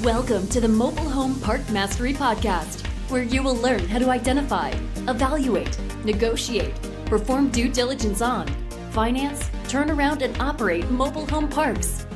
Welcome to the Mobile Home Park Mastery Podcast, where you will learn how to identify, evaluate, negotiate, perform due diligence on, finance, turn around, and operate mobile home parks.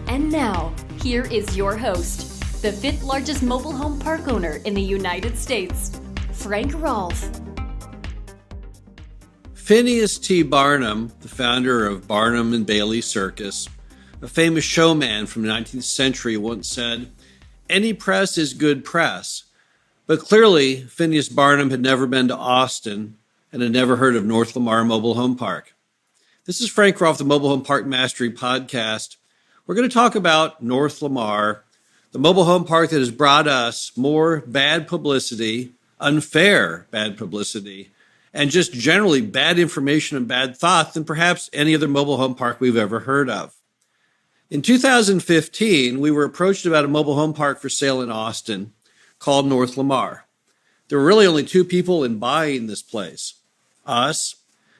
And now, here is your host, the fifth largest mobile home park owner in the United States, Frank Rolfe. Phineas T. Barnum, the founder of Barnum and Bailey Circus, a famous showman from the 19th century, once said, "Any press is good press." But clearly, Phineas Barnum had never been to Austin and had never heard of North Lamar Mobile Home Park. This is Frank Rolfe, the Mobile Home Park Mastery Podcast. We're going to talk about North Lamar, the mobile home park that has brought us more bad publicity, unfair bad publicity, and just generally bad information and bad thought than perhaps any other mobile home park we've ever heard of. In 2015, we were approached about a mobile home park for sale in Austin called North Lamar. There were really only two people in buying this place, us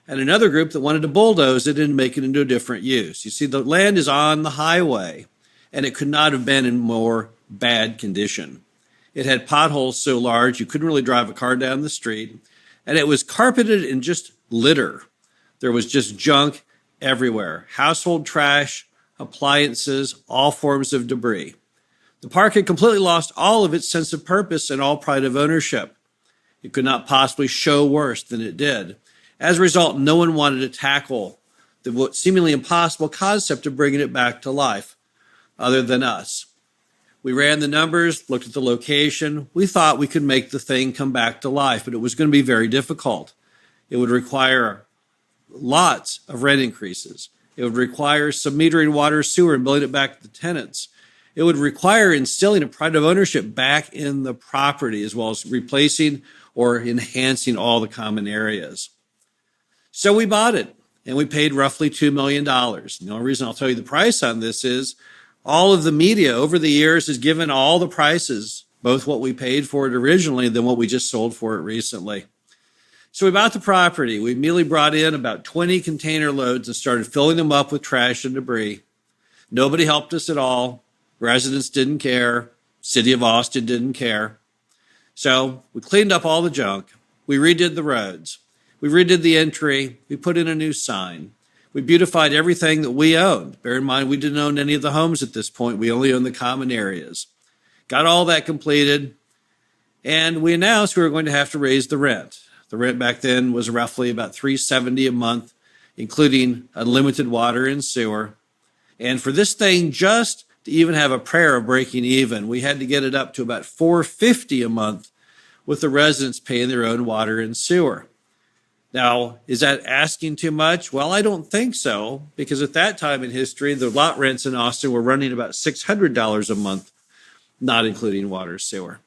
and another group that wanted to bulldoze it and make it into a different use. You see, the land is on the highway, and it could not have been in more bad condition. It had potholes so large you couldn't really drive a car down the street, and it was carpeted in just litter. There was just junk everywhere, household trash, appliances, all forms of debris. The park had completely lost all of its sense of purpose and all pride of ownership. It could not possibly show worse than it did. As a result, no one wanted to tackle the seemingly impossible concept of bringing it back to life, other than us. We ran the numbers, looked at the location. We thought we could make the thing come back to life, but it was going to be very difficult. It would require lots of rent increases. It would require submetering water, sewer, and billing it back to the tenants. It would require instilling a pride of ownership back in the property, as well as replacing or enhancing all the common areas. So we bought it, and we paid roughly $2 million. The only reason I'll tell you the price on this is all of the media over the years has given all the prices, both what we paid for it originally and then what we just sold for it recently. So we bought the property. We immediately brought in about 20 container loads and started filling them up with trash and debris. Nobody helped us at all. Residents didn't care. City of Austin didn't care. So we cleaned up all the junk. We redid the roads. We redid the entry. We put in a new sign. We beautified everything that we owned. Bear in mind, we didn't own any of the homes at this point. We only owned the common areas. Got all that completed. And we announced we were going to have to raise the rent. The rent back then was roughly about $370 a month, including unlimited water and sewer. And for this thing just to even have a prayer of breaking even, we had to get it up to about $450 a month with the residents paying their own water and sewer. Now, is that asking too much? Well, I don't think so, because at that time in history, the lot rents in Austin were running about $600 a month, not including water, sewer.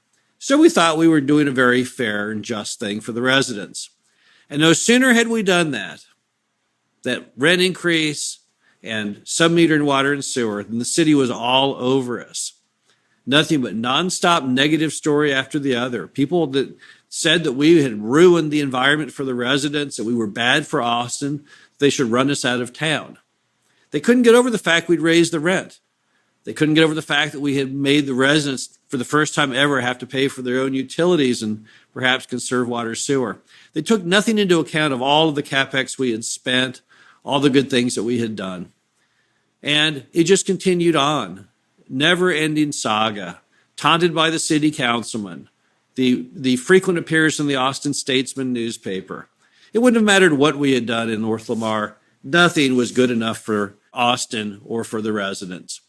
So we thought we were doing a very fair and just thing for the residents. And no sooner had we done that rent increase and submetering water and sewer, than the city was all over us. Nothing but nonstop negative story after the other. People that said that we had ruined the environment for the residents, that we were bad for Austin, they should run us out of town. They couldn't get over the fact we'd raised the rent. They couldn't get over the fact that we had made the residents, for the first time ever, have to pay for their own utilities and perhaps conserve water sewer. They took nothing into account of all of the CapEx we had spent, all the good things that we had done. And it just continued on. Never-ending saga, taunted by the city councilman, the frequent appearance in the Austin Statesman newspaper. It wouldn't have mattered what we had done in North Lamar. Nothing was good enough for Austin or for the residents.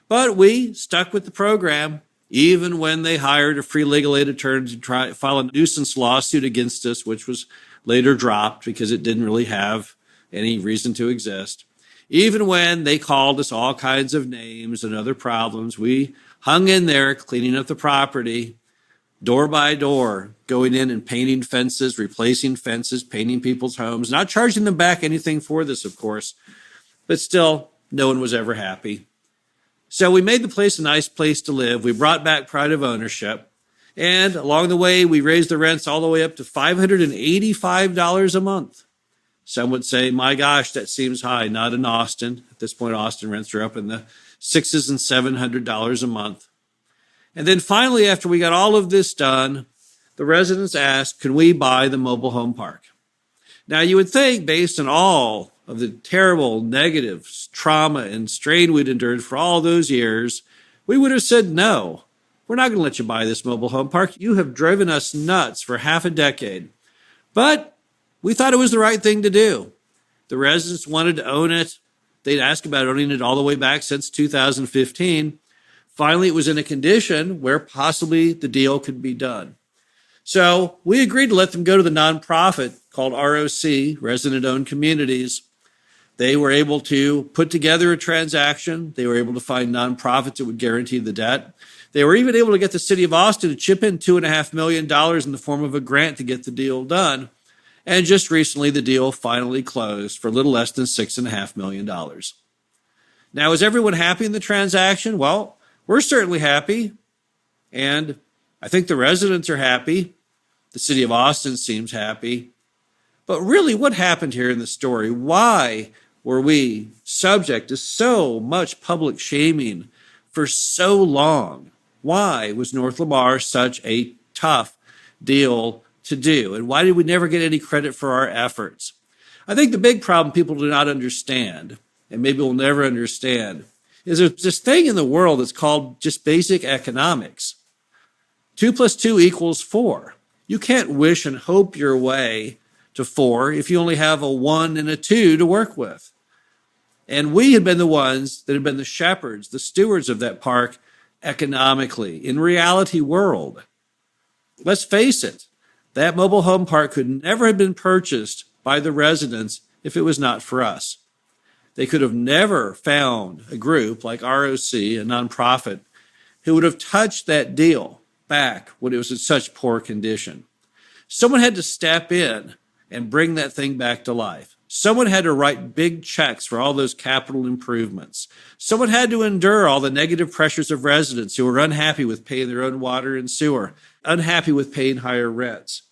But we stuck with the program, even when they hired a free legal aid attorney to try file a nuisance lawsuit against us, which was later dropped because it didn't really have any reason to exist. Even when they called us all kinds of names and other problems, we hung in there cleaning up the property, door by door, going in and painting fences, replacing fences, painting people's homes, not charging them back anything for this, of course. But still, no one was ever happy. So we made the place a nice place to live. We brought back pride of ownership. And along the way, we raised the rents all the way up to $585 a month. Some would say, my gosh, that seems high. Not in Austin. At this point, Austin rents are up in the $600 and $700 a month. And then finally, after we got all of this done, the residents asked, can we buy the mobile home park? Now, you would think, based on all of the terrible negative trauma and strain we'd endured for all those years, we would have said, no, we're not going to let you buy this mobile home park. You have driven us nuts for half a decade. But we thought it was the right thing to do. The residents wanted to own it. They'd asked about owning it all the way back since 2015. Finally, it was in a condition where possibly the deal could be done. So we agreed to let them go to the nonprofit called ROC, Resident Owned Communities. They were able to put together a transaction. They were able to find nonprofits that would guarantee the debt. They were even able to get the city of Austin to chip in $2.5 million in the form of a grant to get the deal done. And just recently, the deal finally closed for a little less than $6.5 million. Now, is everyone happy in the transaction? Well, we're certainly happy. And I think the residents are happy. The city of Austin seems happy. But really, what happened here in the story? Why were we subject to so much public shaming for so long? Why was North Lamar such a tough deal to do? And why did we never get any credit for our efforts? I think the big problem people do not understand, and maybe will never understand, is there's this thing in the world that's called just basic economics. 2 + 2 = 4. You can't wish and hope your way to 4 if you only have a 1 and a 2 to work with. And we had been the ones that had been the shepherds, the stewards of that park economically, in reality world. Let's face it, that mobile home park could never have been purchased by the residents if it was not for us. They could have never found a group like ROC, a nonprofit, who would have touched that deal back when it was in such poor condition. Someone had to step in and bring that thing back to life. Someone had to write big checks for all those capital improvements. Someone had to endure all the negative pressures of residents who were unhappy with paying their own water and sewer, unhappy with paying higher rents.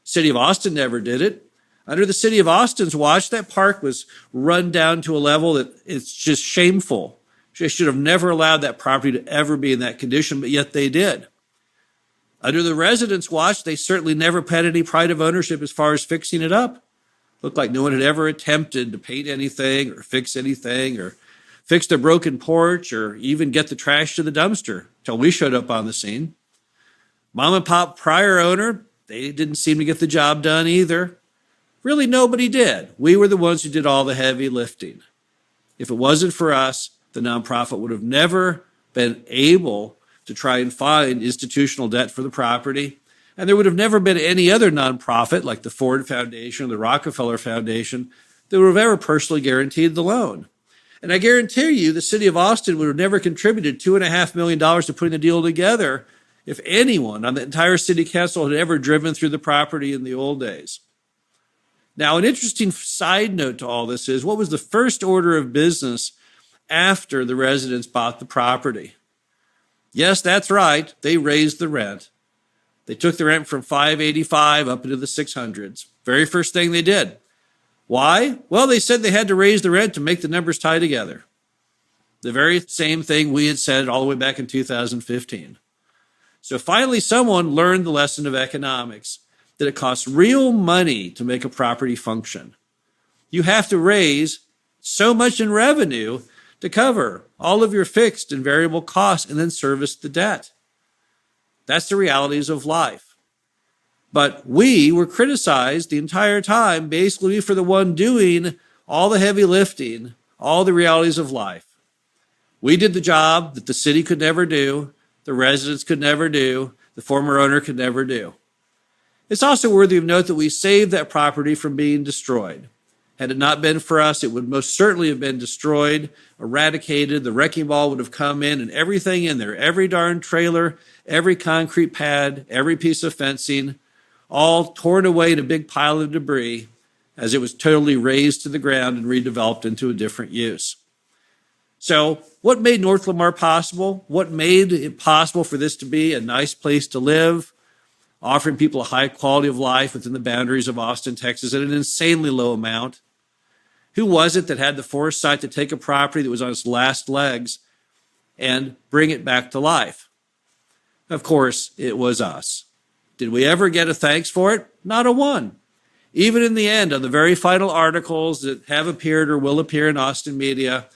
City of Austin never did it. Under the city of Austin's watch, that park was run down to a level that it's just shameful. They should have never allowed that property to ever be in that condition, but yet they did. Under the residents' watch, they certainly never had any pride of ownership as far as fixing it up. Looked like no one had ever attempted to paint anything or fix their broken porch or even get the trash to the dumpster until we showed up on the scene. Mom and pop prior owner, they didn't seem to get the job done either. Really, nobody did. We were the ones who did all the heavy lifting. If it wasn't for us, the nonprofit would have never been able to try and find institutional debt for the property. And there would have never been any other nonprofit like the Ford Foundation or the Rockefeller Foundation that would have ever personally guaranteed the loan. And I guarantee you the city of Austin would have never contributed $2.5 million to putting the deal together if anyone on the entire city council had ever driven through the property in the old days. Now, an interesting side note to all this is, what was the first order of business after the residents bought the property? Yes, that's right. They raised the rent. They took the rent from $585 up into the $600s. Very first thing they did. Why? Well, they said they had to raise the rent to make the numbers tie together. The very same thing we had said all the way back in 2015. So finally, someone learned the lesson of economics, that it costs real money to make a property function. You have to raise so much in revenue to cover all of your fixed and variable costs and then service the debt. That's the realities of life. But we were criticized the entire time, basically for the one doing all the heavy lifting, all the realities of life. We did the job that the city could never do, the residents could never do, the former owner could never do. It's also worthy of note that we saved that property from being destroyed. Had it not been for us, it would most certainly have been destroyed, eradicated. The wrecking ball would have come in and everything in there, every darn trailer, every concrete pad, every piece of fencing, all torn away in a big pile of debris as it was totally razed to the ground and redeveloped into a different use. So what made North Lamar possible? What made it possible for this to be a nice place to live, offering people a high quality of life within the boundaries of Austin, Texas at an insanely low amount? Who was it that had the foresight to take a property that was on its last legs and bring it back to life? Of course, it was us. Did we ever get a thanks for it? Not a one. Even in the end, on the very final articles that have appeared or will appear in Austin media,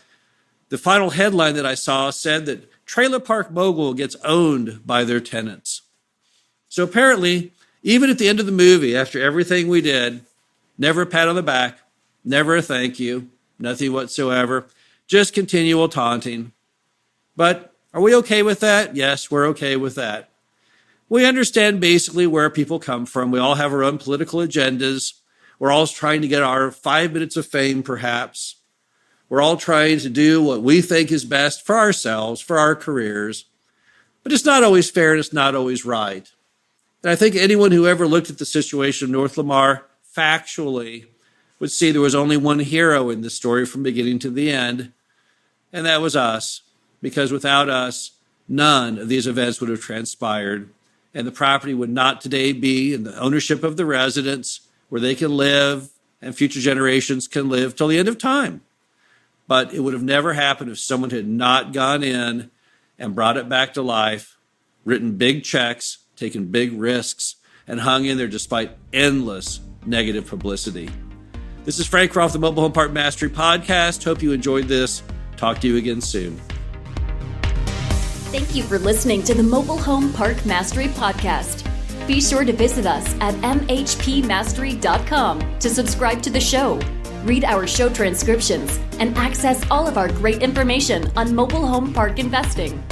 the final headline that I saw said that Trailer Park Mogul gets owned by their tenants. So apparently, even at the end of the movie, after everything we did, never a pat on the back, never a thank you, nothing whatsoever, just continual taunting. But are we okay with that? Yes, we're okay with that. We understand basically where people come from. We all have our own political agendas. We're all trying to get our 5 minutes of fame, perhaps. We're all trying to do what we think is best for ourselves, for our careers. But it's not always fair and it's not always right. And I think anyone who ever looked at the situation of North Lamar factually would see there was only one hero in this story from beginning to the end, and that was us. Because without us, none of these events would have transpired, and the property would not today be in the ownership of the residents where they can live and future generations can live till the end of time. But it would have never happened if someone had not gone in and brought it back to life, written big checks, taken big risks, and hung in there despite endless negative publicity. This is Frank Roth, the Mobile Home Park Mastery Podcast. Hope you enjoyed this. Talk to you again soon. Thank you for listening to the Mobile Home Park Mastery Podcast. Be sure to visit us at mhpmastery.com to subscribe to the show, read our show transcriptions, and access all of our great information on mobile home park investing.